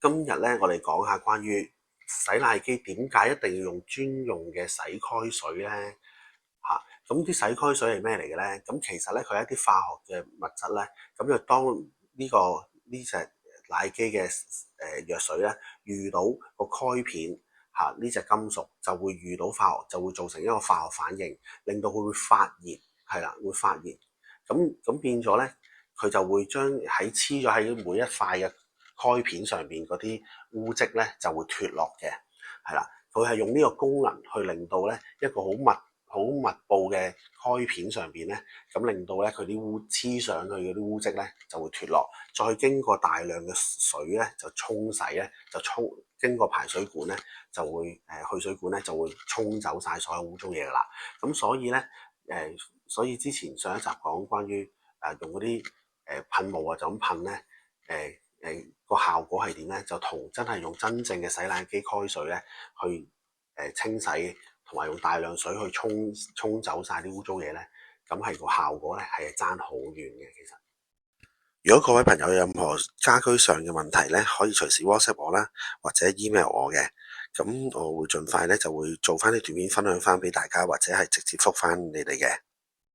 今日咧，我哋講下關於洗奶機點解一定要用專用嘅洗開水咧？咁啲洗開水係咩嚟嘅咧？咁其實咧，佢係一啲化學嘅物質咧，咁就當呢隻奶機嘅藥水咧遇到個開片呢隻金屬，就會遇到就會造成一個化學反應，令到佢會發熱，係啦，會發熱。咁變咗咧，佢就會將黐咗喺每一塊嘅開片上邊嗰啲污漬咧就會脫落嘅，係啦。佢係用呢個功能去令到咧一個好密布嘅開片上邊咧，咁令到咧佢啲黐上去嗰啲污漬咧就會脫落，再經過大量嘅水咧就沖洗咧，經過排水管咧就會去水管咧就會沖走晒所有污糟嘢噶啦。咁所以咧所以之前上一集講關於用嗰啲噴霧啊就咁噴咧，個效果係點咧？就同真係用真正嘅洗奶機開水咧去清洗，同埋用大量水去沖走晒啲污糟嘢咧，咁係個效果咧係爭好遠嘅。其實，如果各位朋友有任何家居上嘅問題咧，可以隨時 WhatsApp 我啦，或者 email 我嘅，咁我會盡快咧就會做翻啲短片分享翻俾大家，或者係直接覆翻你哋嘅。